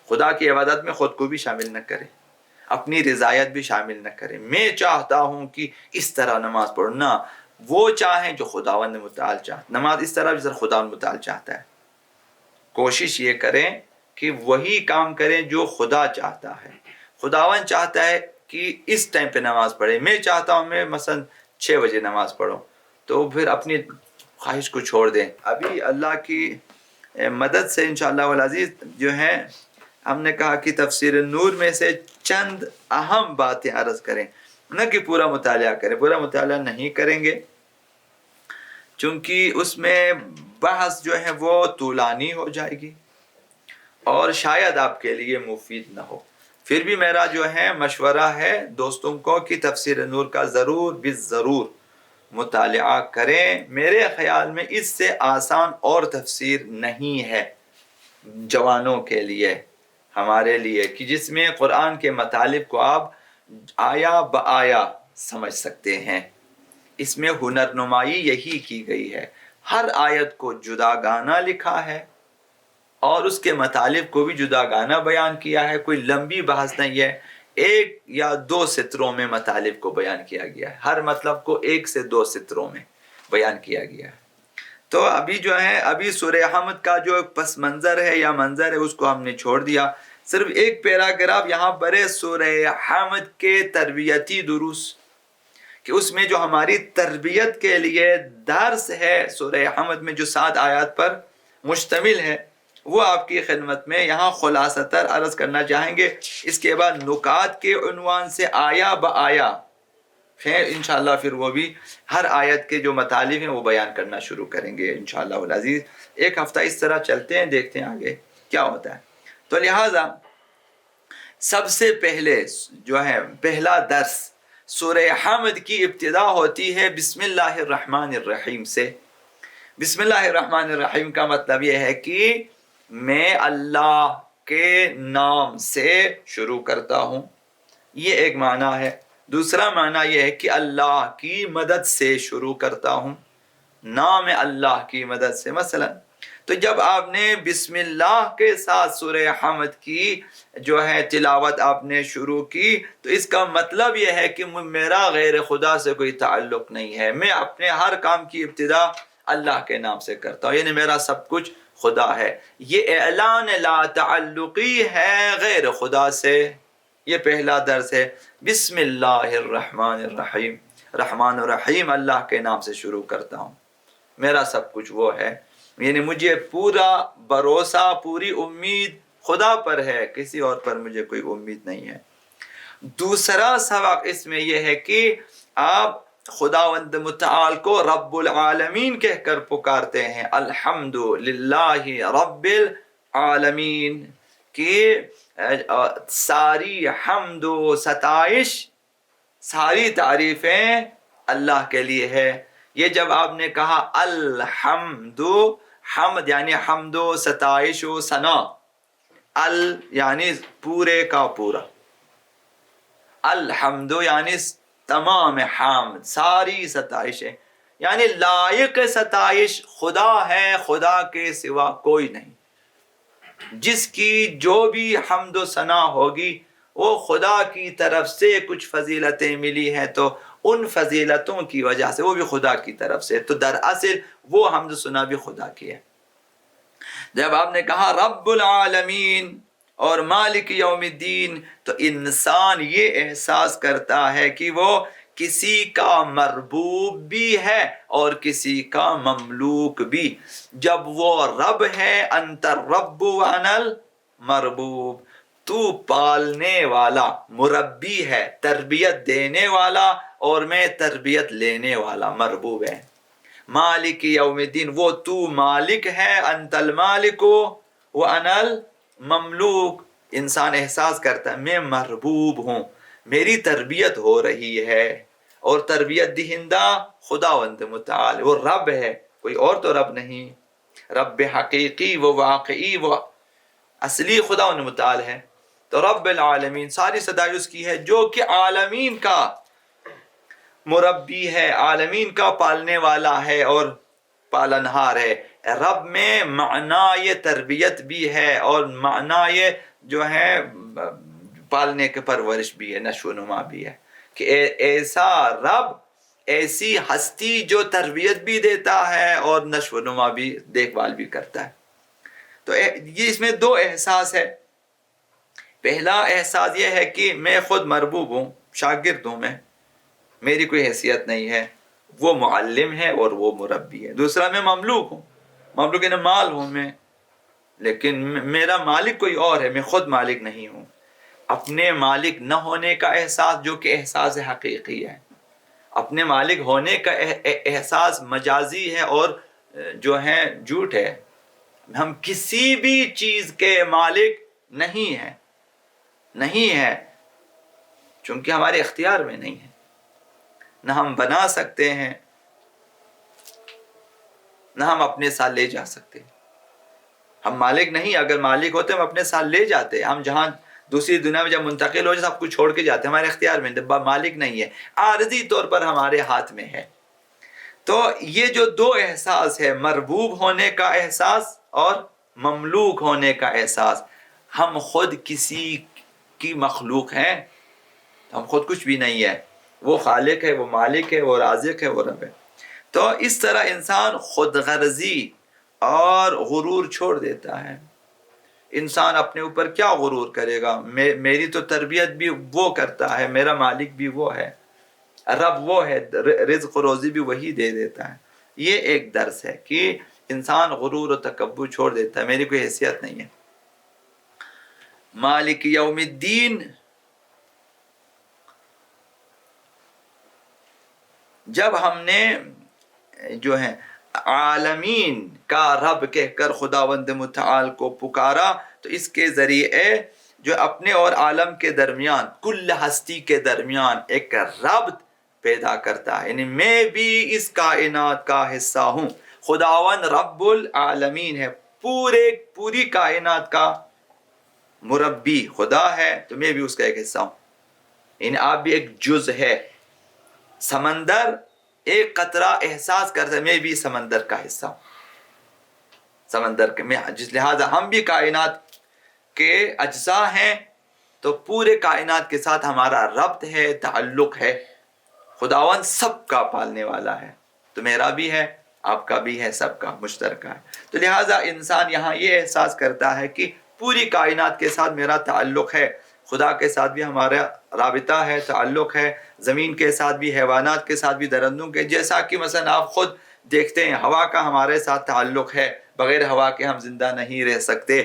خدا کی عبادت میں خود کو بھی شامل نہ کرے، اپنی رضایت بھی شامل نہ کرے، میں چاہتا ہوں کہ اس طرح نماز پڑھو، نہ، وہ چاہیں جو خداوند متعال چاہتا، نماز اس طرح جس طرح خداوند متعال چاہتا ہے، کوشش یہ کریں کہ وہی کام کریں جو خدا چاہتا ہے۔ خداوند چاہتا ہے کہ اس ٹائم پہ نماز پڑھے، میں چاہتا ہوں میں مثلا 6 بجے نماز پڑھوں، تو پھر اپنی خواہش کو چھوڑ دیں۔ ابھی اللہ کی مدد سے انشاءاللہ العزیز جو ہے، ہم نے کہا کہ تفسیر نور میں سے چند اہم باتیں عرض کریں، نہ کہ پورا مطالعہ کریں، پورا مطالعہ نہیں کریں گے چونکہ اس میں بحث جو ہے وہ طولانی ہو جائے گی اور شاید آپ کے لیے مفید نہ ہو۔ پھر بھی میرا جو ہے مشورہ ہے دوستوں کو کہ تفسیر نور کا ضرور بالضرور مطالعہ کریں۔ میرے خیال میں اس سے آسان اور تفسیر نہیں ہے جوانوں کے لیے، ہمارے لیے، کہ جس میں قرآن کے مطالب کو آپ آیا بآیا سمجھ سکتے ہیں۔ اس میں ہنر نمائی یہی کی گئی ہے، ہر آیت کو جدا گانا لکھا ہے اور اس کے مطالب کو بھی جدا گانا بیان کیا ہے، کوئی لمبی بحث نہیں ہے، 1 یا 2 سطروں میں مطالب کو بیان کیا گیا ہے، ہر مطلب کو 1 سے 2 سطروں میں بیان کیا گیا ہے۔ تو ابھی جو ہے، ابھی سورہ حمد کا جو پس منظر ہے یا منظر ہے اس کو ہم نے چھوڑ دیا، صرف ایک پیراگراف یہاں پر ہے سورہ حمد کے تربیتی دروس، کہ اس میں جو ہماری تربیت کے لیے درس ہے سورہ حمد میں جو 7 آیات پر مشتمل ہے، وہ آپ کی خدمت میں یہاں خلاصتر عرض کرنا چاہیں گے۔ اس کے بعد نکات کے عنوان سے آیا بآیا ہے انشاءاللہ، پھر وہ بھی ہر آیت کے جو مطالب ہیں وہ بیان کرنا شروع کریں گے انشاءاللہ العزیز۔ ایک ہفتہ اس طرح چلتے ہیں، دیکھتے ہیں آگے کیا ہوتا ہے۔ تو لہٰذا سب سے پہلے جو ہے پہلا درس سورہ حمد کی ابتدا ہوتی ہے بسم اللہ الرحمن الرحیم سے۔ بسم اللہ الرحمن الرحیم کا مطلب یہ ہے کہ میں اللہ کے نام سے شروع کرتا ہوں، یہ ایک معنی ہے۔ دوسرا معنی یہ ہے کہ اللہ کی مدد سے شروع کرتا ہوں، نام اللہ کی مدد سے۔ مثلا تو جب آپ نے بسم اللہ کے ساتھ سورہ حمد کی جو ہے تلاوت آپ نے شروع کی، تو اس کا مطلب یہ ہے کہ میرا غیر خدا سے کوئی تعلق نہیں ہے، میں اپنے ہر کام کی ابتدا اللہ کے نام سے کرتا ہوں، یعنی میرا سب کچھ خدا ہے۔ یہ اعلان لا تعلقی ہے غیر خدا سے، یہ پہلا درس ہے۔ بسم اللہ الرحمن الرحیم، رحمان الرحیم اللہ کے نام سے شروع کرتا ہوں، میرا سب کچھ وہ ہے، یعنی مجھے پورا بھروسہ، پوری امید خدا پر ہے، کسی اور پر مجھے کوئی امید نہیں ہے۔ دوسرا سبق اس میں یہ ہے کہ آپ خداوند متعال کو رب العالمین کہہ کر پکارتے ہیں، الحمد للہ رب العالمین، کہ ساری حمد و ستائش، ساری تعریفیں اللہ کے لیے ہے۔ یہ جب آپ نے کہا الحمد، حمد یعنی حمد و ستائش و ثنا، یعنی پورے کا پورا، الحمد یعنی تمام حمد، ساری ستائشیں، یعنی لائق ستائش خدا ہے، خدا کے سوا کوئی نہیں۔ جس کی جو بھی حمد و ثنا ہوگی وہ خدا کی طرف سے کچھ فضیلتیں ملی ہیں، تو ان فضیلتوں کی وجہ سے وہ بھی خدا کی طرف سے، تو دراصل وہ حمد و ثنا بھی خدا کی ہے۔ جب آپ نے کہا رب العالمین اور مالک یوم الدین، تو انسان یہ احساس کرتا ہے کہ وہ کسی کا مربوب بھی ہے اور کسی کا مملوک بھی۔ جب وہ رب ہے، انت الرب وانا المربوب، تو پالنے والا، مربی ہے، تربیت دینے والا، اور میں تربیت لینے والا، مربوب ہے۔ مالک یوم الدین، وہ تو مالک ہے، انت المالک وانا المملوک، انسان احساس کرتا ہے میں مربوب ہوں، میری تربیت ہو رہی ہے، اور تربیت دہندہ خداوند متعال، وہ رب ہے، کوئی اور تو رب نہیں، رب حقیقی و واقعی و اصلی خداوند متعال ہے۔ تو رب العالمین، ساری ستائش اس کی ہے جو کہ عالمین کا مربی ہے، عالمین کا پالنے والا ہے اور پالنہار ہے۔ رب میں معنی تربیت بھی ہے اور معنی جو ہے پالنے کے پرورش بھی ہے، نشو و نما بھی ہے، کہ ایسا رب، ایسی ہستی جو تربیت بھی دیتا ہے اور نشو و نما بھی، دیکھ بھال بھی کرتا ہے۔ تو یہ اس میں دو احساس ہے۔ پہلا احساس یہ ہے کہ میں خود مربوب ہوں، شاگرد ہوں، میں، میری کوئی حیثیت نہیں ہے، وہ معلم ہے اور وہ مربی ہے۔ دوسرا میں مملوک ہوں، مملوک یعنی مال ہوں میں، لیکن میرا مالک کوئی اور ہے، میں خود مالک نہیں ہوں۔ اپنے مالک نہ ہونے کا احساس جو کہ احساس حقیقی ہے، اپنے مالک ہونے کا احساس مجازی ہے اور جو ہے جھوٹ ہے۔ ہم کسی بھی چیز کے مالک نہیں ہے چونکہ ہمارے اختیار میں نہیں ہے، نہ ہم بنا سکتے ہیں، نہ ہم اپنے ساتھ لے جا سکتے۔ ہم مالک نہیں، اگر مالک ہوتے ہم اپنے ساتھ لے جاتے۔ ہم جہاں دوسری دنیا میں جب منتقل ہو جائے سب کچھ چھوڑ کے جاتے، ہمارے اختیار میں مالک نہیں ہے، عارضی طور پر ہمارے ہاتھ میں ہے۔ تو یہ جو دو احساس ہے، مربوب ہونے کا احساس اور مملوک ہونے کا احساس، ہم خود کسی کی مخلوق ہیں، ہم خود کچھ بھی نہیں ہے، وہ خالق ہے، وہ مالک ہے، وہ رازق ہے، وہ رب ہے۔ تو اس طرح انسان خود غرضی اور غرور چھوڑ دیتا ہے۔ انسان اپنے اوپر کیا غرور کرے گا؟ میری تو تربیت بھی وہ کرتا ہے، میرا مالک بھی وہ ہے، رب وہ ہے، رزق و روزی بھی وہی دے دیتا ہے۔ یہ ایک درس ہے کہ انسان غرور و تکبر چھوڑ دیتا ہے، میری کوئی حیثیت نہیں ہے۔ مالک یوم الدین، جب ہم نے جو ہے عالمین کا رب کہہ کر خداوند متعال کو پکارا، تو اس کے ذریعے جو اپنے اور عالم کے درمیان، کل ہستی کے درمیان ایک ربط پیدا کرتا ہے، یعنی میں بھی اس کائنات کا حصہ ہوں۔ خداوند رب العالمین ہے، پوری کائنات کا مربی خدا ہے، تو میں بھی اس کا ایک حصہ ہوں، یعنی آپ بھی ایک جز ہے۔ سمندر ایک قطرہ احساس کرتا ہے میں بھی سمندر کا حصہ ہوں، سمندر کے میں، جس لہذا ہم بھی کائنات کے اجزاء ہیں، تو پورے کائنات کے ساتھ ہمارا ربط ہے، تعلق ہے۔ خداوند سب کا پالنے والا ہے، تو میرا بھی ہے، آپ کا بھی ہے، سب کا مشترکہ ہے۔ تو لہٰذا انسان یہاں یہ احساس کرتا ہے کہ پوری کائنات کے ساتھ میرا تعلق ہے، خدا کے ساتھ بھی ہمارا رابطہ ہے، تعلق ہے، زمین کے ساتھ بھی، حیوانات کے ساتھ بھی، درندوں کے، جیسا کہ مثلا آپ خود دیکھتے ہیں ہوا کا ہمارے ساتھ تعلق ہے، بغیر ہوا کے ہم زندہ نہیں رہ سکتے۔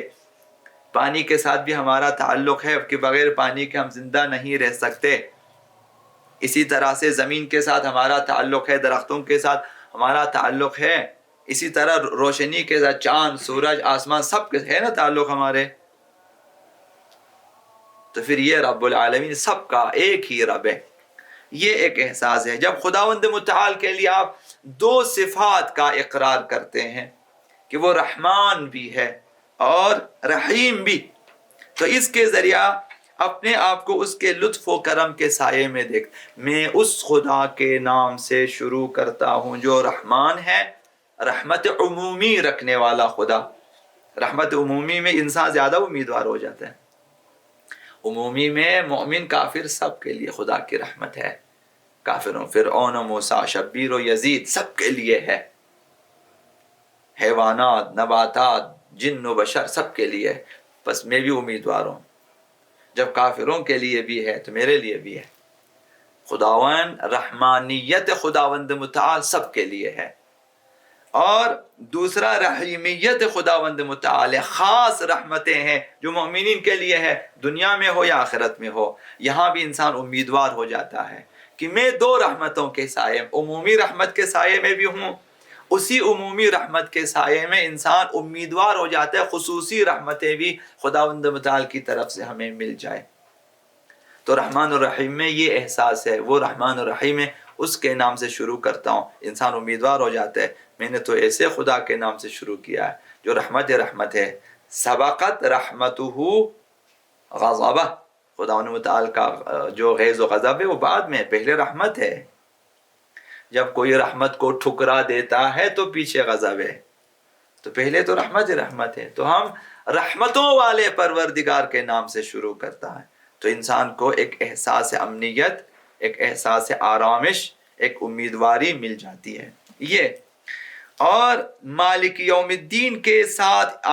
پانی کے ساتھ بھی ہمارا تعلق ہے کہ بغیر پانی کے ہم زندہ نہیں رہ سکتے۔ اسی طرح سے زمین کے ساتھ ہمارا تعلق ہے، درختوں کے ساتھ ہمارا تعلق ہے، اسی طرح روشنی کے ساتھ چاند، سورج، آسمان، سب کے ہے نا تعلق ہمارے۔ تو پھر یہ رب العالمین سب کا ایک ہی رب ہے، یہ ایک احساس ہے۔ جب خداوند متعال کے لیے آپ دو صفات کا اقرار کرتے ہیں کہ وہ رحمان بھی ہے اور رحیم بھی، تو اس کے ذریعہ اپنے آپ کو اس کے لطف و کرم کے سائے میں دیکھ، میں اس خدا کے نام سے شروع کرتا ہوں جو رحمان ہے، رحمت عمومی رکھنے والا خدا۔ رحمت عمومی میں انسان زیادہ امیدوار ہو جاتا ہے، عمومی میں مومن کافر سب کے لیے خدا کی رحمت ہے، کافروں، فرعون و موسیٰ، شبیر و یزید، سب کے لیے ہے، حیوانات، نباتات، جن و بشر، سب کے لیے۔ بس میں بھی امیدوار ہوں، جب کافروں کے لیے بھی ہے تو میرے لیے بھی ہے۔ خداوند، رحمانیت خداوند متعال سب کے لیے ہے، اور دوسرا رحیمیت خداوند متعال، خاص رحمتیں ہیں جو مومنین کے لیے ہے، دنیا میں ہو یا آخرت میں ہو۔ یہاں بھی انسان امیدوار ہو جاتا ہے کہ میں دو رحمتوں کے سائے، عمومی رحمت کے سائے میں بھی ہوں، اسی عمومی رحمت کے سائے میں انسان امیدوار ہو جاتا ہے خصوصی رحمتیں بھی خداوند متعال کی طرف سے ہمیں مل جائے۔ تو رحمان الرحیم میں یہ احساس ہے، وہ رحمان الرحیم ہے، اس کے نام سے شروع کرتا ہوں، انسان امیدوار ہو جاتا ہے میں نے تو ایسے خدا کے نام سے شروع کیا ہے جو رحمت ہے۔ سبقت رحمتہ غضبہ، خداوند متعال کا جو غیظ و غضب ہے وہ بعد میں، پہلے رحمت ہے۔ جب کوئی رحمت کو ٹھکرا دیتا ہے تو پیچھے غضب ہے، تو پہلے تو رحمت ہے، تو ہم رحمتوں والے پروردگار کے نام سے شروع کرتا ہے، تو انسان کو ایک احساس امنیت، ایک احساس آرامش، ایک امیدواری مل جاتی ہے یہ۔ اور مالک یوم الدین کے ساتھ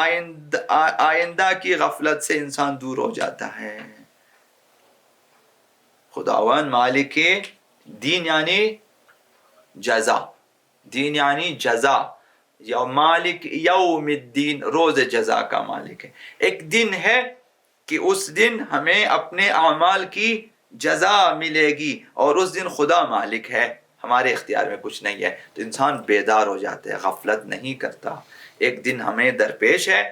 آئندہ کی غفلت سے انسان دور ہو جاتا ہے۔ خداوند مالک دین یعنی جزا، دین یعنی جزا، یا مالک یوم الدین روز جزا کا مالک ہے۔ ایک دن ہے کہ اس دن ہمیں اپنے اعمال کی جزا ملے گی، اور اس دن خدا مالک ہے، ہمارے اختیار میں کچھ نہیں ہے، تو انسان بیدار ہو جاتا ہے، غفلت نہیں کرتا۔ ایک دن ہمیں درپیش ہے،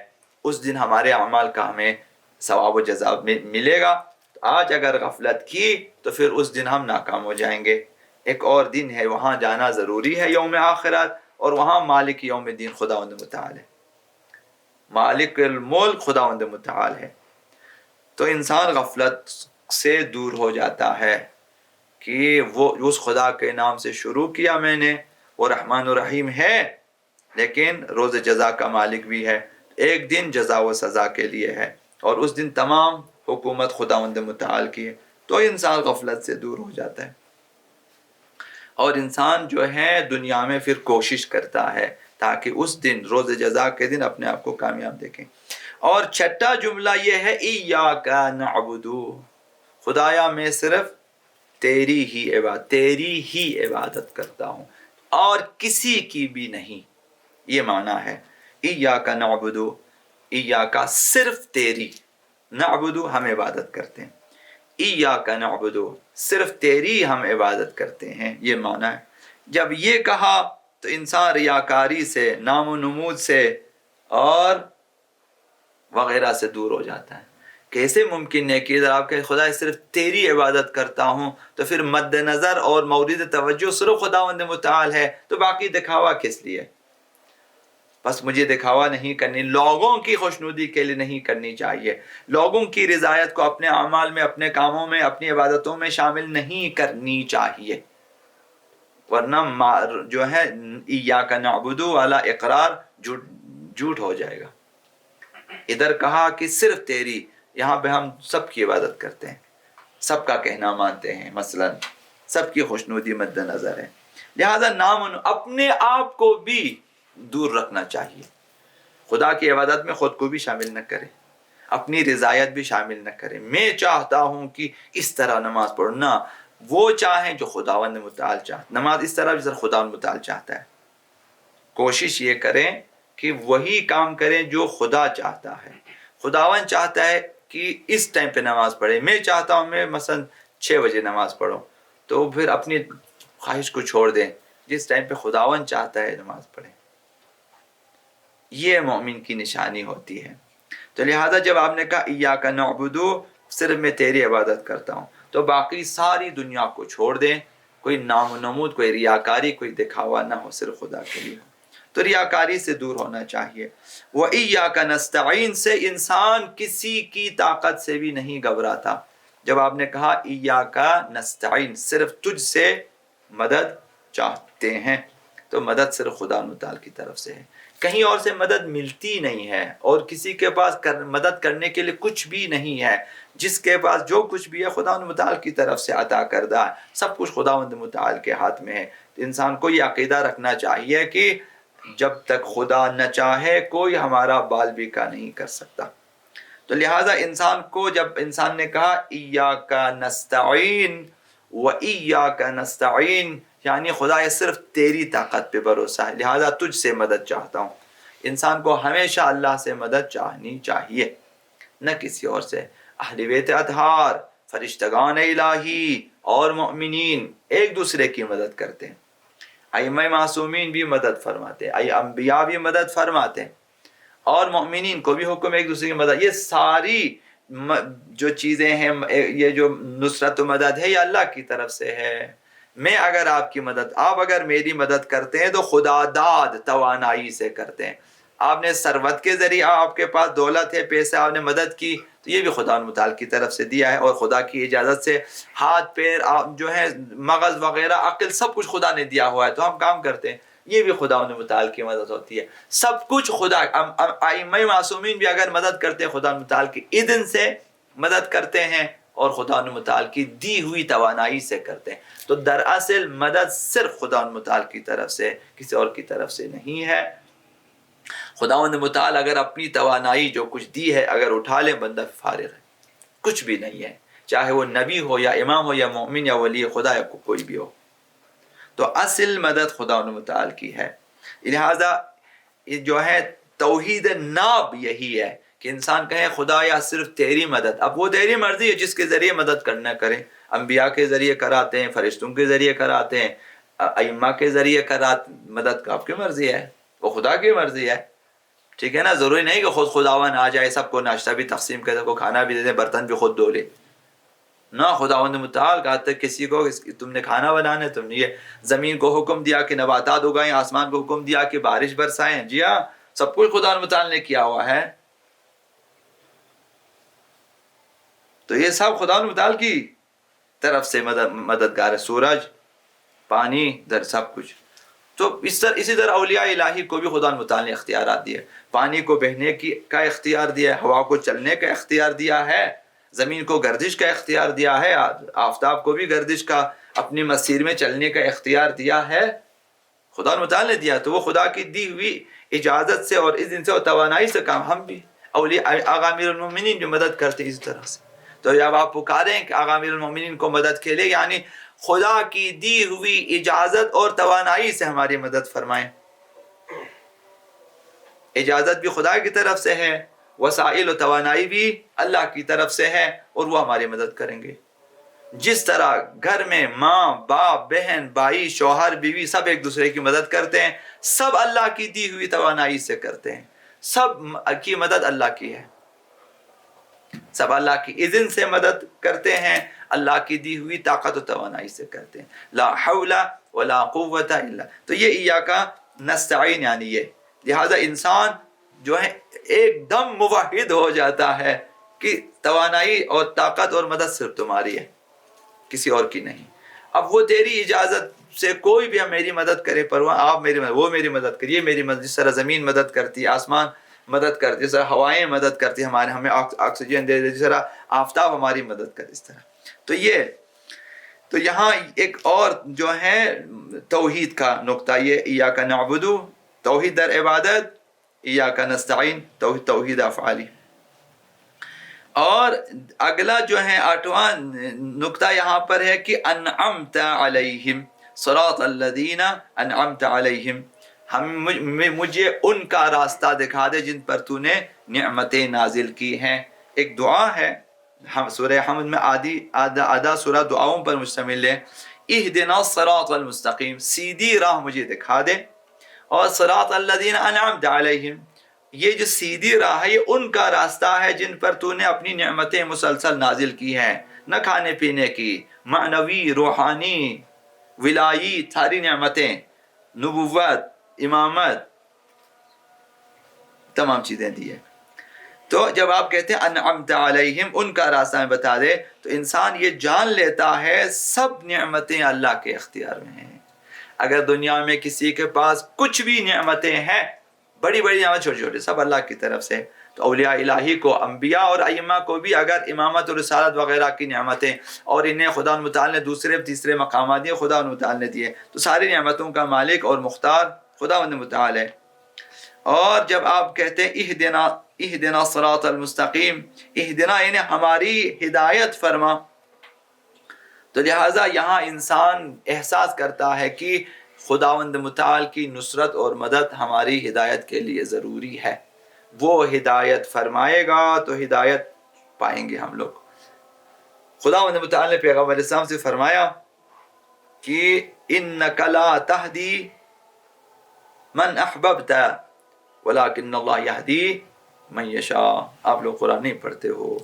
اس دن ہمارے اعمال کا ہمیں ثواب و جزا ملے گا، آج اگر غفلت کی تو پھر اس دن ہم ناکام ہو جائیں گے۔ ایک اور دن ہے، وہاں جانا ضروری ہے، یوم آخرت، اور وہاں مالک یوم الدین خداوند متعال ہے، مالک الملک خداوند متعال ہے۔ تو انسان غفلت سے دور ہو جاتا ہے کہ وہ اس خدا کے نام سے شروع کیا میں نے، وہ رحمان و رحیم ہے، لیکن روز جزا کا مالک بھی ہے، ایک دن جزا و سزا کے لیے ہے، اور اس دن تمام حکومت خداوند متعال کی ہے، تو انسان غفلت سے دور ہو جاتا ہے، اور انسان جو ہے دنیا میں پھر کوشش کرتا ہے تاکہ اس دن روز جزا کے دن اپنے آپ کو کامیاب دیکھیں۔ اور چھٹا جملہ یہ ہے ایاک نعبد، خدایا میں صرف تیری ہی عبادت کرتا ہوں اور کسی کی بھی نہیں، یہ معنی ہے ایاک نعبد، ایاک صرف تیری، نعبد ہم عبادت کرتے ہیں، ایاک نعبد صرف تیری ہم عبادت کرتے ہیں، یہ معنی ہے۔ جب یہ کہا تو انسان ریاکاری سے، نام و نمود سے اور وغیرہ سے دور ہو جاتا ہے۔ کیسے ممکن ہے کہ اگر آپ کہ خدا صرف تیری عبادت کرتا ہوں، تو پھر مد نظر اور مورد توجہ صرف خداوند متعال ہے، تو باقی دکھاوا کس لیے؟ بس مجھے دکھاوا نہیں کرنی، لوگوں کی خوشنودی کے لیے نہیں کرنی چاہیے، لوگوں کی رضایت کو اپنے اعمال میں، اپنے کاموں میں، اپنی عبادتوں میں شامل نہیں کرنی چاہیے، ورنہ جو ہے ایاک نعبد والا اقرار جھوٹ ہو جائے گا۔ ادھر کہا کہ صرف تیری، یہاں پہ ہم سب کی عبادت کرتے ہیں، سب کا کہنا مانتے ہیں، مثلا سب کی خوشنودی مد نظر ہے، لہذا اپنے آپ کو بھی دور رکھنا چاہیے، خدا کی عبادت میں خود کو بھی شامل نہ کرے، اپنی رضایت بھی شامل نہ کرے، میں چاہتا ہوں کہ اس طرح نماز پڑھو، نہ، وہ چاہیں جو خداوند متعال چاہتا، نماز اس طرح جس طرح خداوند متعال چاہتا ہے، کوشش یہ کریں کہ وہی کام کریں جو خدا چاہتا ہے۔ خداوند چاہتا ہے کہ اس ٹائم پہ نماز پڑھے، میں چاہتا ہوں میں مثلا 6 بجے نماز پڑھوں، تو پھر اپنی خواہش کو چھوڑ دیں، جس ٹائم پہ خداوند چاہتا ہے نماز پڑھیں، یہ مومن کی نشانی ہوتی ہے۔ تو لہذا جب آپ نے کہا ایاک نعبد، صرف میں تیری عبادت کرتا ہوں، تو باقی ساری دنیا کو چھوڑ دیں، کوئی نام و نمود، کوئی ریاکاری، کوئی دکھاوا نہ ہو، صرف خدا کے لیے ہو، تو ریاکاری سے دور ہونا چاہیے۔ وَإِيَّاكَ نَسْتَعِينُ سے انسان کسی کی طاقت سے بھی نہیں گھبراتا۔ جب آپ نے کہا ایاک نستعین، صرف تجھ سے مدد چاہتے ہیں، تو مدد صرف خدا متعال کی طرف سے ہے، کہیں اور سے مدد ملتی نہیں ہے، اور کسی کے پاس مدد کرنے کے لیے کچھ بھی نہیں ہے، جس کے پاس جو کچھ بھی ہے خدا متعال کی طرف سے عطا کردہ ہے، سب کچھ خداوند متعال کے ہاتھ میں ہے۔ انسان کو یہ عقیدہ رکھنا چاہیے کہ جب تک خدا نہ چاہے کوئی ہمارا بال بیکا نہیں کر سکتا۔ تو لہٰذا انسان کو جب انسان نے کہا ایاک نستعین و ایاک نستعین، یعنی خدا یہ صرف تیری طاقت پہ بھروسہ ہے، لہٰذا تجھ سے مدد چاہتا ہوں۔ انسان کو ہمیشہ اللہ سے مدد چاہنی چاہیے، نہ کسی اور سے۔ اہل بیت اطہار، فرشتگان الہی اور مؤمنین ایک دوسرے کی مدد کرتے ہیں، ائمہ معصومین بھی مدد فرماتے ہیں، انبیاء بھی مدد فرماتے ہیں، اور مؤمنین کو بھی حکم ایک دوسرے کی مدد۔ یہ ساری جو چیزیں ہیں، یہ جو نصرت و مدد ہے، یہ اللہ کی طرف سے ہے۔ میں اگر آپ کی مدد، آپ اگر میری مدد کرتے ہیں تو خدا داد توانائی سے کرتے ہیں۔ آپ نے ثروت کے ذریعہ، آپ کے پاس دولت ہے، پیسے، آپ نے مدد کی، تو یہ بھی خدا متعال کی طرف سے دیا ہے، اور خدا کی اجازت سے ہاتھ پیر جو ہے، مغز وغیرہ، عقل، سب کچھ خدا نے دیا ہوا ہے، تو ہم کام کرتے ہیں۔ یہ بھی خداوند متعال کی مدد ہوتی ہے. سب کچھ خدا ائمہ معصومین بھی اگر مدد کرتے ہیں خداوند متعال کی اذن سے مدد کرتے ہیں اور خداوند متعال کی دی ہوئی توانائی سے کرتے ہیں. تو دراصل مدد صرف خداوند متعال کی طرف سے، کسی اور کی طرف سے نہیں ہے. خداوند متعال اگر اپنی توانائی جو کچھ دی ہے اگر اٹھا لے بندہ فارغ ہے، کچھ بھی نہیں ہے، چاہے وہ نبی ہو یا امام ہو یا مومن یا ولی خدا یا کوئی بھی ہو. تو اصل مدد خداوند متعال کی ہے. لہذا جو ہے توحید ناب یہی ہے کہ انسان کہے خدایا صرف تیری مدد. اب وہ تیری مرضی ہے جس کے ذریعے مدد کرنا کرے. انبیاء کے ذریعے کراتے ہیں، فرشتوں کے ذریعے کراتے ہیں، ائمہ کے ذریعے کراتے، مدد کا آپ کی مرضی ہے، وہ خدا کی مرضی ہے. ٹھیک ہے نا، ضروری نہیں کہ خود خداوند آ جائے سب کو ناشتہ بھی تقسیم کرے، سب کو کھانا بھی دے دے، برتن بھی خود دھو لے. نہ، خداوند متعال کہتے کسی کو تم نے کھانا بنانا ہے، تم نے یہ زمین کو حکم دیا کہ نباتات اگائیں، آسمان کو حکم دیا کہ بارش برسائیں. جی ہاں، سب کچھ خداوند متعال نے کیا ہوا ہے. تو یہ سب خداوند متعال کی طرف سے مددگار ہے. سورج، پانی، در سب کچھ. تو اسی طرح اولیاء الہی کو بھی خداوند متعال نے اختیارات دیے. پانی کو بہنے کا اختیار دیا ہے، ہوا کو چلنے کا اختیار دیا ہے، زمین کو گردش کا اختیار دیا ہے، آفتاب کو بھی گردش کا اپنی مسیر میں چلنے کا اختیار دیا ہے، خداوند متعال نے دیا. تو وہ خدا کی دی ہوئی اجازت سے اور اذن سے اور توانائی سے کام. ہم بھی اولیاء آقا امیر المومنین جو مدد کرتے ہیں اس طرح سے. تو جب آپ پکاریں کہ آقا امیر المومنین کو مدد کے لیے، یعنی خدا کی دی ہوئی اجازت اور توانائی سے ہماری مدد فرمائیں. اجازت بھی خدا کی طرف سے ہے، وسائل و توانائی بھی اللہ کی طرف سے ہے، اور وہ ہماری مدد کریں گے. جس طرح گھر میں ماں، باپ، بہن، بھائی، شوہر، بیوی سب ایک دوسرے کی مدد کرتے ہیں، سب اللہ کی دی ہوئی توانائی سے کرتے ہیں. سب کی مدد اللہ کی ہے، سب اللہ کی اذن سے مدد کرتے ہیں، اللہ کی دی ہوئی طاقت و توانائی سے کرتے ہیں. لا حول ولا قوت الا. تو یہ ایاک نستعین یعنی یہ. لہذا انسان جو ہے ایک دم موحد ہو جاتا ہے کہ توانائی اور طاقت اور مدد صرف تمہاری ہے، کسی اور کی نہیں. اب وہ تیری اجازت سے کوئی بھی میری مدد کرے، پرواہ آپ میری مدد، وہ میری مدد کریے، میری مدد. جس طرح زمین مدد کرتی ہے، آسمان مدد کرتی ہے، جس طرح ہوائیں مدد کرتی ہیں، ہمیں آکسیجن دے دے، جس طرح آفتاب ہماری مدد کرے، اس طرح. تو یہاں ایک اور جو ہے توحید کا نقطہ، یہ ایاک نعبد توحید در عبادت، ایاک نستعین توحید افعالی. اور اگلا جو ہے 8واں نقطہ یہاں پر ہے کہ انعمت علیہم صراط الذین انعمت علیہم. مجھے ان کا راستہ دکھا دے جن پر تو نے نعمتیں نازل کی ہیں. ایک دعا ہے سورہ حمد میں، آدھا سورہ دعاؤں پر مشتمل ہے. اہدنا الصراط المستقیم، سیدھی راہ مجھے دکھا دے. اور صراط الذین انعمت علیہم، یہ جو سیدھی راہ ہے یہ ان کا راستہ ہے جن پر تو نے اپنی نعمتیں مسلسل نازل کی ہیں، نہ کھانے پینے کی، معنوی، روحانی، ولائی، ساری نعمتیں، نبوت، امامت، تمام چیزیں دی ہیں. تو جب آپ کہتے ہیں انعمت علیہم، ان کا راستہ میں بتا دے، تو انسان یہ جان لیتا ہے سب نعمتیں اللہ کے اختیار میں ہیں. اگر دنیا میں کسی کے پاس کچھ بھی نعمتیں ہیں، بڑی بڑی نعمت، چھوٹی چھوٹی، سب اللہ کی طرف سے. تو اولیاء الہی کو، انبیاء اور ائمہ کو بھی اگر امامت اور رسالت وغیرہ کی نعمتیں، اور انہیں خدا متعال نے دوسرے تیسرے مقامات دیے، خدا متعال نے دیے، تو ساری نعمتوں کا مالک اور مختار خدا متعال ہے. اور جب آپ کہتے ہیں اہدنا الصراط المستقیم، اہدنا یعنی ہماری ہدایت فرما، تو لہٰذا یہاں انسان احساس کرتا ہے کہ خداوند متعال کی نصرت اور مدد ہماری ہدایت کے لیے ضروری ہے. وہ ہدایت فرمائے گا تو ہدایت پائیں گے ہم لوگ. خداوند متعال نے پیغمبر علیہ السلام سے فرمایا کہ انک لا تہدی من احببت ولکن اللہ یہدی من یشاء. آپ لوگ قرآن نہیں پڑھتے ہو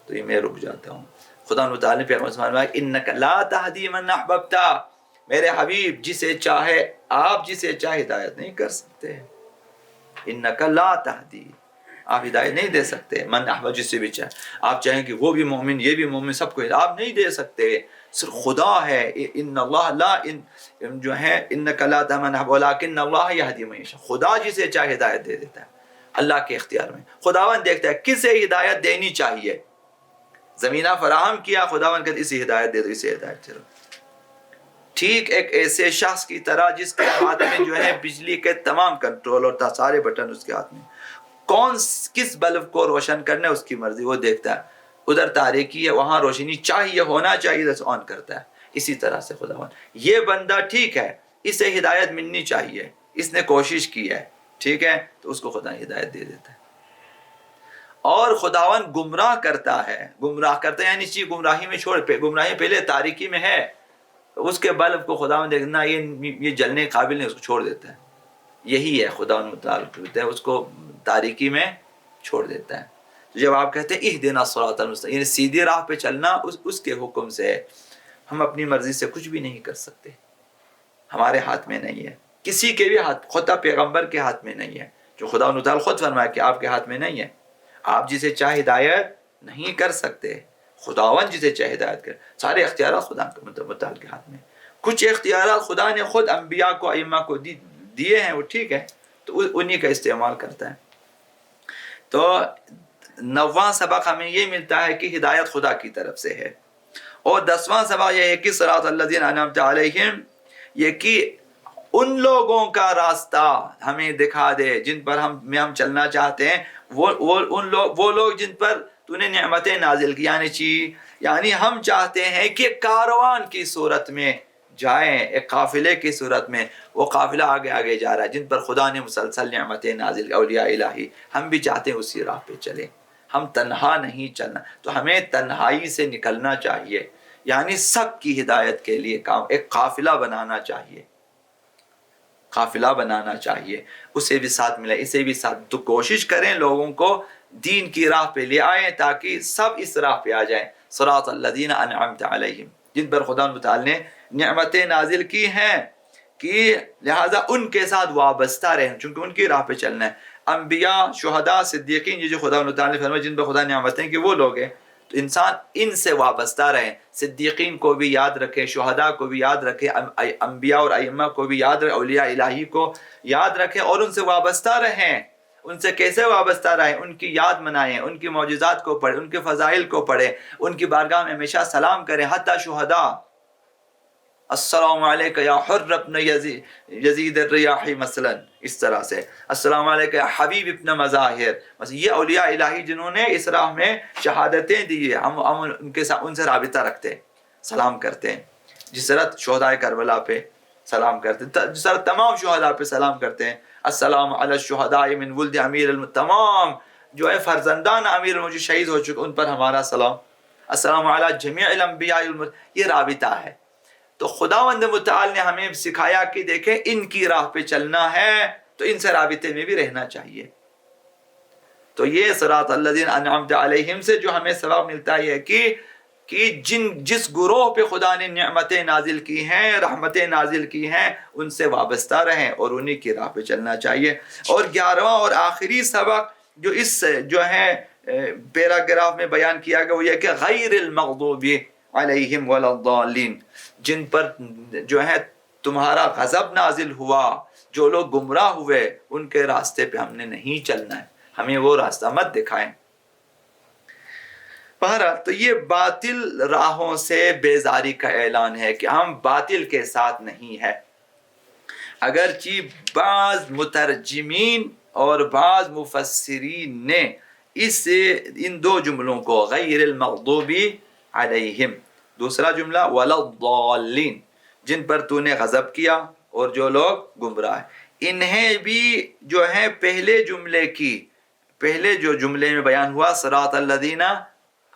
تو یہ میں رک جاتا ہوں. خدا متعال نے پیغمبر سے فرمایا انک لا تہدی من احببت، میرے حبیب جسے چاہے، آپ جسے چاہے ہدایت نہیں کر سکتے. انک لا تہدی، آپ ہدایت نہیں دے سکتے. من احبب جسے بھی چاہے آپ چاہیں کہ وہ بھی مومن یہ بھی مومن سب کو آپ نہیں دے سکتے. صرف خدا ہے. ان اللہ لا ان جو ہے انک لا تهدی من احببت ولکن اللہ یہدی من یشاء. خدا جسے چاہے ہدایت دے دیتا ہے. اللہ کے اختیار میں. خداوند دیکھتا ہے کسے ہدایت دینی چاہیے. زمینہ فراہم کیا, خداوند کہتے اسے ہدایت دے دو, اسے ہدایت دے دو. ٹھیک ایک ایسے شخص کی طرح جس کے ہاتھ میں جو ہے بجلی کے تمام کنٹرول اور سارے بٹن اس کے ہاتھ میں. کون کس بلب کو روشن کرنا ہے اس کی مرضی, وہ دیکھتا ہے. ادھر تاریکی ہے وہاں روشنی چاہیے ہونا چاہیے تو آن کرتا ہے. اسی طرح سے خداوند یہ بندہ ٹھیک ہے اسے ہدایت ملنی چاہیے, اس نے کوشش کی ہے ٹھیک ہے تو اس کو خدا ہدایت دے دیتا ہے. اور خداوند گمراہ کرتا ہے یعنی چیز گمراہی میں چھوڑ پہ گمراہی پہلے تاریکی میں ہے اس کے بلب کو خداوند دیکھنا یہ جلنے کے قابل نہیں, اس کو چھوڑ دیتا ہے. یہی ہے خداوند متعلق ہوتا ہے, اس کو تاریکی میں چھوڑ دیتا ہے. جب آپ کہتے ہیں اہدنا الصراط المستقیم یعنی سیدھی راہ پہ چلنا اس کے حکم سے ہے. ہم اپنی مرضی سے کچھ بھی نہیں کر سکتے, ہمارے ہاتھ میں نہیں ہے, کسی کے بھی ہاتھ, خود پیغمبر کے ہاتھ میں نہیں ہے. جو خداوند تعالی خود فرمایا کہ آپ کے ہاتھ میں نہیں ہے. آپ جسے چاہے ہدایت نہیں کر سکتے, خداوند جسے چاہے ہدایت کرے. سارے اختیارات خدا کے متعلق کے ہاتھ میں. کچھ اختیارات خدا نے خود انبیاء کو ائمہ کو دیے ہیں, وہ ٹھیک ہے تو انہی کا استعمال کرتا ہے. تو 9واں سبق ہمیں یہ ملتا ہے کہ ہدایت خدا کی طرف سے ہے. اور 10واں سبق یہ ہے کہ صراط الذین انعمت علیہم, یہ کہ ان لوگوں کا راستہ ہمیں دکھا دے جن پر ہم چلنا چاہتے ہیں. وہ لوگ جن پر تو نے نعمتیں نازل کی, یعنی ہم چاہتے ہیں کہ کاروان کی صورت میں جائیں, ایک قافلے کی صورت میں. وہ قافلہ آگے آگے جا رہا ہے جن پر خدا نے مسلسل نعمتیں نازل, اولیاء الہی. ہم بھی چاہتے ہیں اسی راہ پہ چلیں, ہم تنہا نہیں چلنا. تو ہمیں تنہائی سے نکلنا چاہیے, یعنی سب کی ہدایت کے لیے کام ایک قافلہ بنانا چاہیے. اسے بھی ساتھ ملے, اسے بھی ساتھ. تو کوشش کریں لوگوں کو دین کی راہ پہ لے آئیں تاکہ سب اس راہ پہ آ جائیں. صراط الذین انعمت علیہم, جن پر خدا متعال نے نعمتیں نازل کی ہیں, کہ لہٰذا ان کے ساتھ وابستہ رہیں چونکہ ان کی راہ پہ چلنا ہے. انبیاء, شہداء, صدیقین, یہ جو خدا متعال نے فرمایا جن پر خدا نعمتیں کہ وہ لوگ ہیں, تو انسان ان سے وابستہ رہیں. صدیقین کو بھی یاد رکھے, شہداء کو بھی یاد رکھے, انبیاء اور ائمہ کو بھی یاد رکھے, اولیاء الہی کو یاد رکھیں اور ان سے وابستہ رہیں. ان سے کیسے وابستہ رہیں؟ ان کی یاد منائیں, ان کی معجزات کو پڑھیں, ان کے فضائل کو پڑھیں, ان کی بارگاہ میں ہمیشہ سلام کریں. حتی شہداء, السلام علیکہ یا حر ابن یزید الریاحی مثلا, اس طرح سے السلام علیکہ یا حبیب ابن مظاہر. یہ اولیاء الہی جنہوں نے اس راہ میں شہادتیں دی ہیں, ہم ان سے رابطہ رکھتے ہیں, سلام کرتے ہیں. جس طرح شہداء کربلا پہ سلام کرتے ہیں, جس طرح تمام شہداء پہ سلام کرتے ہیں. السلام علی الشہداء من ولد امیر تمام جو ہے فرزندان امیر جو شہید ہو چکے ان پر ہمارا سلام. السلام علی جمیع الانبیاء, یہ رابطہ ہے. تو خداوند متعال نے ہمیں سکھایا کہ دیکھیں ان کی راہ پہ چلنا ہے تو ان سے رابطے میں بھی رہنا چاہیے. تو یہ صراط الذین انعمت علیہم سے جو ہمیں سبق ملتا ہے کہ جس گروہ پہ خدا نے نعمتیں نازل کی ہیں, رحمتیں نازل کی ہیں, ان سے وابستہ رہیں اور انہی کی راہ پہ چلنا چاہیے. اور 11واں اور آخری سبق جو اس جو ہے پیراگراف میں بیان کیا گیا وہ یہ کہ غیر المغضوب علیہم ولا الضالین, جن پر جو ہے تمہارا غضب نازل ہوا, جو لوگ گمراہ ہوئے, ان کے راستے پہ ہم نے نہیں چلنا ہے, ہمیں وہ راستہ مت دکھائیں. بہرحال تو یہ باطل راہوں سے بیزاری کا اعلان ہے کہ ہم باطل کے ساتھ نہیں ہے. اگرچہ بعض مترجمین اور بعض مفسرین نے ان دو جملوں کو غیر المغضوب علیہم, دوسرا جملہ ولا الضالین, جن پر تو نے غضب کیا اور جو لوگ گمراہ, انہیں بھی جو ہے پہلے جو جملے میں بیان ہوا صراط الذین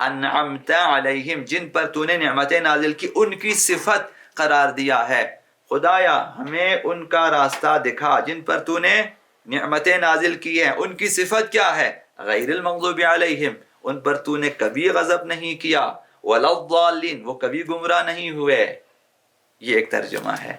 انعمت علیہم, جن پر تو نے نعمتیں نازل کی, ان کی صفت قرار دیا ہے. خدایا ہمیں ان کا راستہ دکھا جن پر تو نے نعمتیں نازل کی ہیں, ان کی صفت کیا ہے؟ غیر المغضوب علیہم, ان پر تو نے کبھی غضب نہیں کیا, ولا الضالین, وہ کبھی گمراہ نہیں ہوئے. یہ ایک ترجمہ ہے,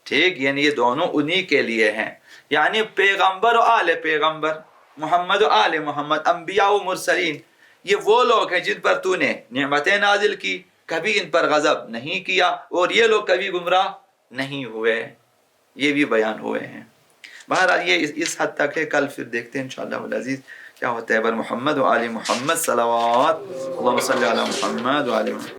ٹھیک, یعنی یہ دونوں انہی کے لیے ہیں, یعنی پیغمبر و آل پیغمبر, محمد و آل محمد، انبیاء و مرسلین، یہ وہ لوگ ہیں جن پر تو نے نعمتیں نازل کی، کبھی ان پر غضب نہیں کیا، اور یہ لوگ کبھی گمراہ نہیں ہوئے، یہ بھی بیان ہوئے ہیں۔ بہرحال یہ اس حد تک ہے، کل پھر دیکھتے ہیں انشاءاللہ العزیز کیا ہوتا ہے۔ بر محمد و آل محمد صلوات، اللہم صلی علی محمد و آل محمد۔